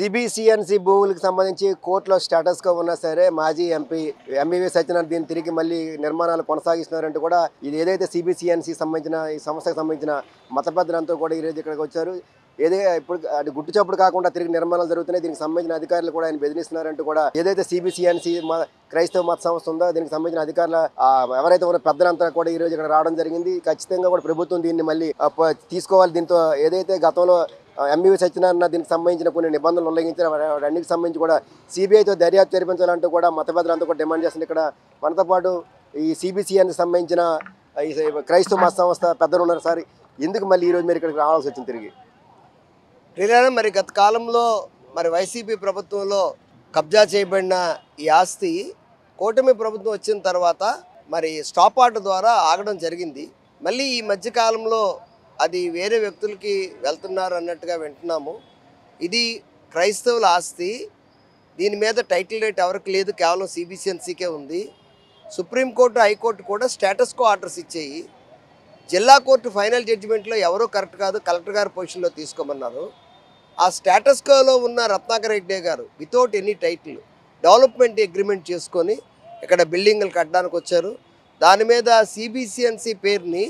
సిబిసిఎన్సి భూములకు సంబంధించి కోర్టులో స్టేటస్గా ఉన్నా సరే మాజీ ఎంపీ ఎంవివి సత్యనారాయణ దీన్ని తిరిగి మళ్ళీ నిర్మాణాలు కొనసాగిస్తున్నారంటూ కూడా ఇది ఏదైతే సిబిసిఎన్సి సంబంధించిన ఈ సంస్థకు సంబంధించిన మత పెద్దలంతా కూడా ఈరోజు ఇక్కడికి వచ్చారు. ఇప్పుడు అది గుట్టు చప్పుడు కాకుండా తిరిగి నిర్మాణాలు జరుగుతున్నాయి. దీనికి సంబంధించిన అధికారులు కూడా ఆయన బెదిరిస్తున్నారంటూ కూడా ఏదైతే సిబిసిఎన్సి క్రైస్తవ మత సంస్థ ఉందో దీనికి సంబంధించిన అధికారులు ఎవరైతే ఉన్న పెద్దలంతా కూడా ఈ రోజు ఇక్కడ రావడం జరిగింది. ఖచ్చితంగా కూడా ప్రభుత్వం దీన్ని మళ్ళీ తీసుకోవాలి. దీంతో ఏదైతే గతంలో ఎంవివి సత్యనారాయణ దీనికి సంబంధించిన కొన్ని నిబంధనలు ఉల్లంఘించిన అన్నిటికి సంబంధించి కూడా సిబిఐతో దర్యాప్తు జరిపించాలంటూ కూడా మత పెద్దలంతా కూడా డిమాండ్ చేస్తుంది. ఇక్కడ మనతో పాటు ఈ సిబిసిఎన్కి సంబంధించిన ఈ క్రైస్తవ మత సంస్థ పెద్దలు ఉన్నారు. సార్, ఎందుకు మళ్ళీ ఈరోజు మీరు ఇక్కడికి రావాల్సి వచ్చింది తిరిగి? మరి గత కాలంలో వైసీపీ ప్రభుత్వంలో కబ్జా చేయబడిన ఈ ఆస్తి కూటమి ప్రభుత్వం వచ్చిన తర్వాత స్టాప్ ఆర్డర్ ద్వారా ఆగడం జరిగింది. మళ్ళీ ఈ మధ్యకాలంలో అది వేరే వ్యక్తులకి వెళ్తున్నారు అన్నట్టుగా వింటున్నాము. ఇది క్రైస్తవుల ఆస్తి, దీని మీద టైటిల్ రైట్ ఎవరికి లేదు, కేవలం సిబిసిఎన్సికే ఉంది. సుప్రీంకోర్టు, హైకోర్టు కూడా స్టేటస్ కో ఆర్డర్స్ ఇచ్చేయి. జిల్లా కోర్టు ఫైనల్ జడ్జిమెంట్లో ఎవరో కరెక్ట్ కాదు, కలెక్టర్ గారి పొజిషన్లో తీసుకోమన్నారు. ఆ స్టేటస్ కోలో ఉన్న రత్నాకర్ రెడ్డి గారు without any title development agreement చేసుకొని ఇక్కడ బిల్డింగ్లు కట్టడానికి వచ్చారు. దాని మీద సిబిసిఎన్సి పేరుని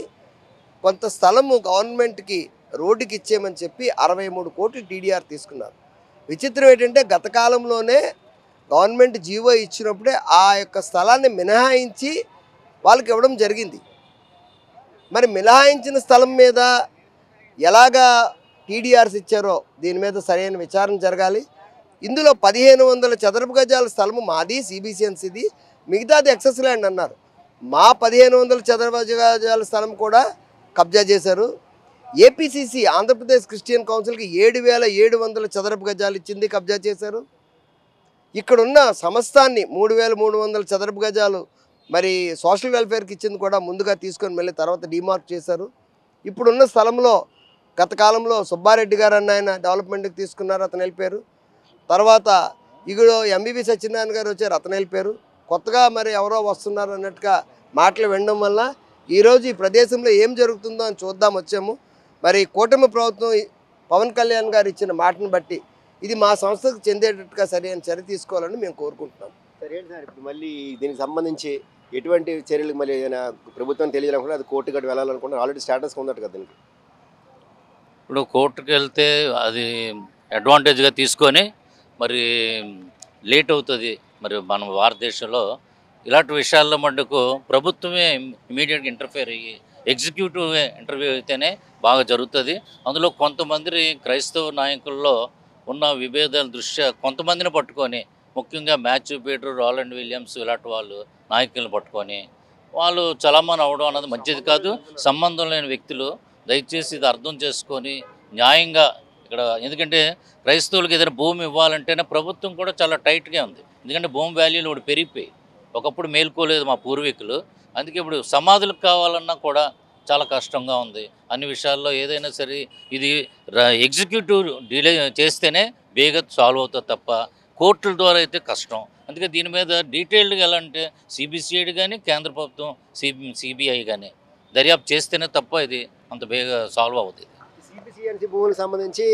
కొంత స్థలము గవర్నమెంట్కి రోడ్డుకి ఇచ్చేయమని చెప్పి 63 కోట్లు టీడీఆర్ తీసుకున్నారు. విచిత్రం ఏంటంటే గత కాలంలోనే గవర్నమెంట్ జీవో ఇచ్చినప్పుడే ఆ యొక్క స్థలాన్ని మినహాయించి వాళ్ళకి ఇవ్వడం జరిగింది. మినహాయించిన స్థలం మీద ఎలాగా టీడీఆర్స్ ఇచ్చారో దీని మీద సరైన విచారణ జరగాలి. ఇందులో 1500 చదరపు గజాల స్థలము మాది, సిబిసిఎన్సిది, మిగతాది ఎక్సెస్ ల్యాండ్ అన్నారు. మా 1500 చదరపు గజాల స్థలం కూడా కబ్జా చేశారు. ఏపీసీసీ ఆంధ్రప్రదేశ్ క్రిస్టియన్ కౌన్సిల్కి 7700 చదరపు గజాలు ఇచ్చింది, కబ్జా చేశారు. ఇక్కడున్న సమస్తాన్ని 3300 చదరపు గజాలు సోషల్ వెల్ఫేర్కి ఇచ్చింది కూడా ముందుగా తీసుకొని మళ్ళీ తర్వాత డిమార్క్ చేశారు. ఇప్పుడున్న స్థలంలో గత కాలంలో సుబ్బారెడ్డి గారు అన్న ఆయన డెవలప్మెంట్కి తీసుకున్నారు, అతను వెళ్ళిపోయారు. తర్వాత ఇగుడు ఎంవివి సత్యనారాయణ గారు వచ్చారు, అతను వెళ్ళిపోయారు. కొత్తగా ఎవరో వస్తున్నారు అన్నట్టుగా మాటలు వినడం వల్ల ఈరోజు ఈ ప్రదేశంలో ఏం జరుగుతుందో అని చూద్దాం వచ్చాము. కూటమి ప్రభుత్వం పవన్ కళ్యాణ్ గారు ఇచ్చిన మాటను బట్టి ఇది మా సంస్థకు చెందేటట్టుగా సరైన చర్య తీసుకోవాలని మేము కోరుకుంటున్నాం. సరే సార్, ఇప్పుడు మళ్ళీ దీనికి సంబంధించి ఎటువంటి చర్యలు మళ్ళీ ఏదైనా ప్రభుత్వం తెలియాలనుకుంటే అది కోర్టు గట్టు వెళ్ళాలనుకుంటే ఆల్రెడీ స్టేటస్ ఉందట కదా దీనికి? ఇప్పుడు కోర్టుకు వెళ్తే అది అడ్వాంటేజ్గా తీసుకొని లేట్ అవుతుంది. మన భారతదేశంలో ఇలాంటి విషయాల్లో మటుకు ప్రభుత్వమే ఇమీడియట్గా ఇంటర్ఫేర్ అయ్యి ఎగ్జిక్యూటివ్ ఇంటర్వ్యూ అయితేనే బాగా జరుగుతుంది. అందులో కొంతమంది క్రైస్తవ నాయకుల్లో ఉన్న విభేదాల దృష్ట్యా కొంతమందిని పట్టుకొని, ముఖ్యంగా మాథ్యూ పీటర్, రాలండ్ విలియమ్స్ ఇలాంటి వాళ్ళు నాయకులను పట్టుకొని వాళ్ళు చలామణి అవ్వడం అన్నది మంచిది కాదు. సంబంధం లేని వ్యక్తులు దయచేసి ఇది అర్థం చేసుకొని న్యాయంగా ఇక్కడ, ఎందుకంటే క్రైస్తవులకు ఏదైనా భూమి ఇవ్వాలంటేనే ప్రభుత్వం కూడా చాలా టైట్గా ఉంది. ఎందుకంటే భూమి వాల్యూలు ఇప్పుడు పెరిగిపోయి, ఒకప్పుడు మేల్కోలేదు మా పూర్వీకులు. అందుకే ఇప్పుడు సమాధులకు కావాలన్నా కూడా చాలా కష్టంగా ఉంది. అన్ని విషయాల్లో ఏదైనా సరే ఇది ఎగ్జిక్యూటివ్ డిలే చేస్తేనే బేగా సాల్వ్ అవుతుంది తప్ప కోర్టుల ద్వారా అయితే కష్టం. అందుకే దీని మీద డీటెయిల్డ్గా ఎలా అంటే సిబిసిఐడి కానీ కేంద్ర ప్రభుత్వం సిబిఐ కానీ దర్యాప్తు చేస్తేనే తప్ప ఇది అంత బేగా సాల్వ్ అవుతుంది. సిబిసిఎన్సి భూములకు సంబంధించి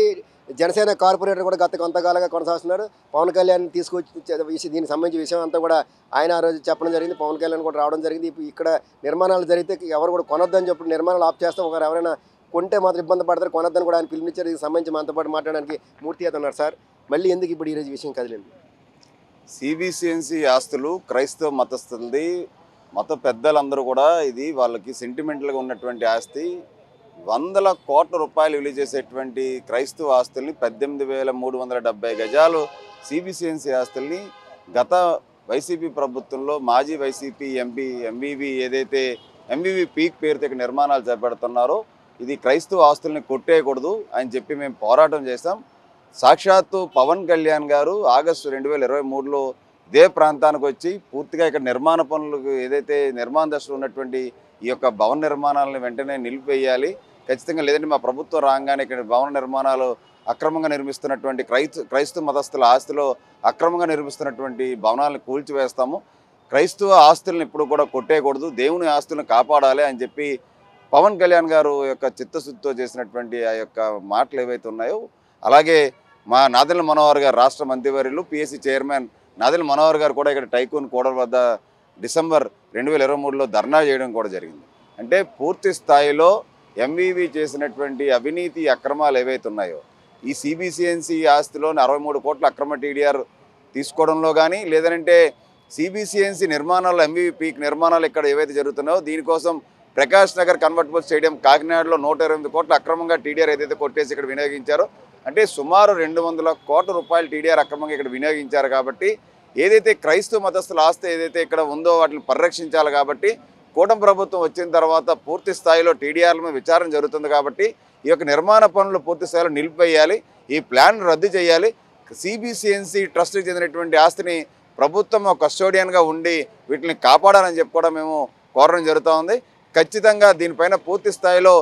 జనసేన కార్పొరేటర్ కూడా గత కొంతకాలంగా కొనసాగుతున్నారు. పవన్ కళ్యాణ్ తీసుకొచ్చి దీనికి సంబంధించిన విషయం అంతా కూడా ఆయన ఆ రోజు చెప్పడం జరిగింది. పవన్ కళ్యాణ్ కూడా రావడం జరిగింది. ఇక్కడ నిర్మాణాలు జరిగితే ఎవరు కూడా కొనొద్దని చెప్పి నిర్మాణాలు ఆఫ్ చేస్తాం, ఒకరు ఎవరైనా కొంటే మాత్రం ఇబ్బంది పడతారు, కొనొద్దని కూడా ఆయన పిలుపునిచ్చారు. దీనికి సంబంధించి మనతో పాటు మాట్లాడడానికి మూర్తి అయితే ఉన్నారు. సార్, మళ్ళీ ఎందుకు ఇప్పుడు ఈరోజు విషయం కదిలింది? సిబిసిఎన్సి ఆస్తులు క్రైస్తవ మతస్థులది. మత పెద్దలందరూ కూడా ఇది వాళ్ళకి సెంటిమెంటల్గా ఉన్నటువంటి ఆస్తి. 100 కోట్ల రూపాయలు విలువ చేసేటువంటి క్రైస్తవ ఆస్తుల్ని 18,370 గజాలు సిబిసిఎన్సి ఆస్తుల్ని గత వైసీపీ ప్రభుత్వంలో మాజీ వైసీపీ ఎంపీ ఎంవివి పీక్ పేరుతో నిర్మాణాలు చేపడుతున్నారో ఇది క్రైస్తవ ఆస్తుల్ని కొట్టేయకూడదు అని చెప్పి మేము పోరాటం చేస్తాం. సాక్షాత్తు పవన్ కళ్యాణ్ గారు ఆగస్టు 2023లో ఇదే ప్రాంతానికి వచ్చి పూర్తిగా ఇక్కడ నిర్మాణ పనులకు ఏదైతే నిర్మాణ దశలో ఉన్నటువంటి ఈ యొక్క భవన నిర్మాణాలను వెంటనే నిలిపివేయాలి ఖచ్చితంగా, లేదంటే మా ప్రభుత్వం రాగానే ఇక్కడ భవన నిర్మాణాలు అక్రమంగా నిర్మిస్తున్నటువంటి క్రైస్తవ మతస్థుల ఆస్తిలో అక్రమంగా నిర్మిస్తున్నటువంటి భవనాలను కూల్చివేస్తాము. క్రైస్తవ ఆస్తులను ఇప్పుడు కూడా కొట్టేయకూడదు, దేవుని ఆస్తులను కాపాడాలి అని చెప్పి పవన్ కళ్యాణ్ గారు యొక్క చిత్తశుద్ధితో చేసినటువంటి ఆ యొక్క మాటలు ఏవైతే ఉన్నాయో, అలాగే మా నాదెళ్ల మనోహర్ గారు రాష్ట్ర మంత్రివర్యులు పిఎస్సి చైర్మన్ నాదెళ్ల మనోహర్ గారు కూడా ఇక్కడ టైకూన్ కోడల వద్ద డిసెంబర్ 2023లో ధర్నా చేయడం కూడా జరిగింది. అంటే పూర్తి స్థాయిలో ఎంవీవీ చేసినటువంటి అవినీతి అక్రమాలు ఏవైతే ఉన్నాయో ఈ సిబిసిఎన్సి ఆస్తిలోని 63 కోట్ల అక్రమ టీడీఆర్ తీసుకోవడంలో కానీ, లేదంటే సిబిసిఎన్సి నిర్మాణాలు ఎంవీవీ పీక్ నిర్మాణాలు ఇక్కడ ఏవైతే జరుగుతున్నాయో దీనికోసం ప్రకాష్ నగర్ కన్వర్టబుల్ స్టేడియం కాకినాడలో 128 కోట్ల అక్రమంగా టీడీఆర్ ఏదైతే కొట్టేసి ఇక్కడ వినియోగించారో, అంటే సుమారు 200 కోట్ల రూపాయలు టీడీఆర్ అక్రమంగా ఇక్కడ వినియోగించారు. కాబట్టి ఏదైతే క్రైస్తవ మతస్థుల ఆస్తి ఏదైతే ఇక్కడ ఉందో వాటిని పరిరక్షించాలి. కాబట్టి కూటమి ప్రభుత్వం వచ్చిన తర్వాత పూర్తి స్థాయిలో టీడీఆర్ల మీద విచారణ జరుగుతుంది. కాబట్టి ఈ యొక్క నిర్మాణ పనులు పూర్తి స్థాయిలో నిలిపివేయాలి, ఈ ప్లాన్ రద్దు చేయాలి. సిబిసిఎన్సి ట్రస్ట్కి చెందినటువంటి ఆస్తిని ప్రభుత్వం కస్టోడియన్గా ఉండి వీటిని కాపాడాలని చెప్పి కూడా మేము కోరడం జరుగుతూ ఉంది. ఖచ్చితంగా దీనిపైన పూర్తి స్థాయిలో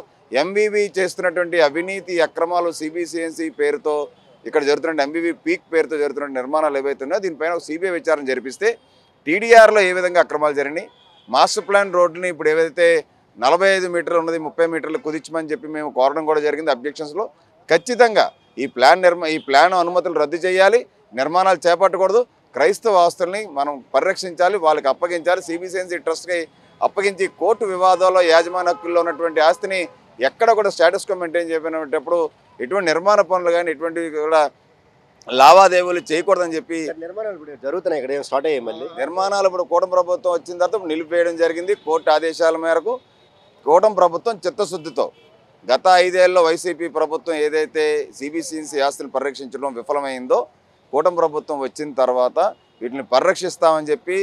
ఎంవీవీ చేస్తున్నటువంటి అవినీతి అక్రమాలు సిబిసిఎన్సి పేరుతో ఇక్కడ జరుగుతున్న ఎంవీవీ పీక్ పేరుతో జరుగుతున్న నిర్మాణాలు ఏవైతే ఉన్నాయో దీనిపైన ఒక సిబిఐ విచారణ జరిపిస్తే టీడీఆర్లో ఏ విధంగా అక్రమాలు జరిగినాయి, మాస్టర్ ప్లాన్ రోడ్డుని ఇప్పుడు ఏదైతే 45 మీటర్లు ఉన్నది 30 మీటర్లు కుదించమని చెప్పి మేము కోరడం కూడా జరిగింది అబ్జెక్షన్స్లో. ఖచ్చితంగా ఈ ప్లాన్ అనుమతులు రద్దు చేయాలి, నిర్మాణాలు చేపట్టకూడదు, క్రైస్తవ ఆస్తుల్ని మనం పరిరక్షించాలి, వాళ్ళకి అప్పగించాలి. సిబిసిఎన్సి ట్రస్ట్కి అప్పగించి కోర్టు వివాదాల్లో యాజమాన్య హక్కుల్లో ఉన్నటువంటి ఆస్తిని ఎక్కడ కూడా స్టేటస్ కో మెయింటైన్ చేయబడినప్పుడు ఎటువంటి నిర్మాణ పనులు కానీ ఎటువంటి కూడా లావాదేవీలు చేయకూడదని చెప్పి నిర్మాణాలు ఇప్పుడు జరుగుతున్నాయి, ఇక్కడ స్టార్ట్ అయ్యాయి. మళ్ళీ నిర్మాణాలు ఇప్పుడు కూటమి ప్రభుత్వం వచ్చిన తర్వాత నిలిపివేయడం జరిగింది. కోర్టు ఆదేశాల మేరకు కూటమి ప్రభుత్వం చిత్తశుద్ధితో గత 5 ఏళ్లలో వైసీపీ ప్రభుత్వం ఏదైతే సిబిసిఎన్సి ఆస్తులు పరిరక్షించడం విఫలమైందో కూటమి ప్రభుత్వం వచ్చిన తర్వాత వీటిని పరిరక్షిస్తామని చెప్పి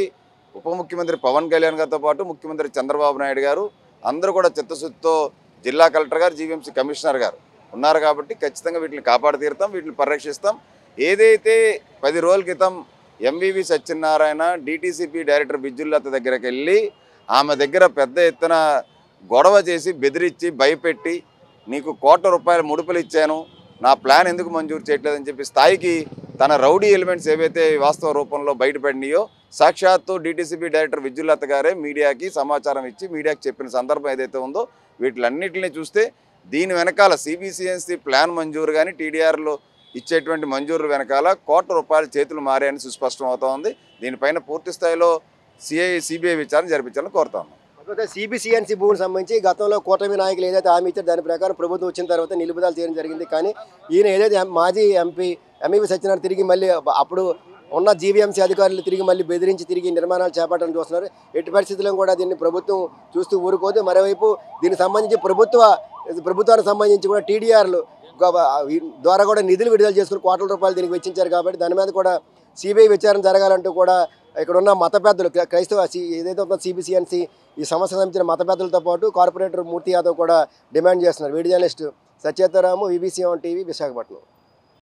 ఉప ముఖ్యమంత్రి పవన్ కళ్యాణ్ గారితో పాటు ముఖ్యమంత్రి చంద్రబాబు నాయుడు గారు అందరూ కూడా చిత్తశుద్ధితో జిల్లా కలెక్టర్ గారు, జీవీఎంసీ కమిషనర్ గారు ఉన్నారు. కాబట్టి ఖచ్చితంగా వీటిని కాపాడి తీరుతాం, వీటిని పరిరక్షిస్తాం. ఏదైతే 10 రోజుల క్రితం ఎంవీవీ సత్యనారాయణ డిటీసీపీ డైరెక్టర్ బిజ్జులత దగ్గరికి వెళ్ళి ఆమె దగ్గర పెద్ద ఎత్తున గొడవ చేసి బెదిరించి భయపెట్టి నీకు కోట్ల రూపాయల ముడుపులు ఇచ్చాను, నా ప్లాన్ ఎందుకు మంజూరు చేయట్లేదని చెప్పి స్థాయికి తన రౌడీ ఎలిమెంట్స్ ఏవైతే వాస్తవ రూపంలో బయటపడినాయో సాక్షాత్తు డిటీసీపీ డైరెక్టర్ విద్యుల్లత గారే మీడియాకి సమాచారం ఇచ్చి మీడియాకి చెప్పిన సందర్భం ఏదైతే ఉందో వీటిలన్నింటినీ చూస్తే దీని వెనకాల సిబిసిఎన్సి ప్లాన్ మంజూరు కానీ టీడీఆర్లో ఇచ్చేటువంటి మంజూరు వెనకాల కోట్ల రూపాయల చేతులు మారాయని సుస్పష్టం అవుతా ఉంది. దీనిపైన పూర్తి స్థాయిలో సిబిఐ విచారణ జరిపించాలని కోరుతా ఉన్నాం. సిబిసిఎన్సి భూమికి సంబంధించి గతంలో కూటమి నాయకులు ఏదైతే హామీ ఇచ్చారో దాని ప్రకారం ప్రభుత్వం వచ్చిన తర్వాత నిలుపుదల చేయడం జరిగింది. కానీ ఈయన ఏదైతే మాజీ ఎంపీ ఎంఈవి సత్యనారాయణ తిరిగి మళ్ళీ అప్పుడు ఉన్న జీవీఎంసీ అధికారులు తిరిగి మళ్ళీ బెదిరించి తిరిగి నిర్మాణాలు చేపట్టడం చూస్తున్నారు. ఎట్టి పరిస్థితుల్లో కూడా దీన్ని ప్రభుత్వం చూస్తూ ఊరుకోదు. మరోవైపు దీనికి సంబంధించి ప్రభుత్వానికి సంబంధించి కూడా టీడీఆర్లు ద్వారా కూడా నిధులు విడుదల చేసుకుని కోట్ల రూపాయలు దీనికి వెచ్చించారు. కాబట్టి దాని మీద కూడా సిబిఐ విచారణ జరగాలంటూ కూడా ఇక్కడ ఉన్న మత పెద్దలు క్రైస్తవ ఏదైతే ఉందో సిబిసిఎన్సి ఈ సమస్యకు సంబంధించిన మత పెద్దలతో పాటు కార్పొరేటర్ మూర్తి యాదవ్ కూడా డిమాండ్ చేస్తున్నారు. వీడియో జర్నలిస్ట్ సత్యేతరాము, విబిసి టీవీ, విశాఖపట్నం.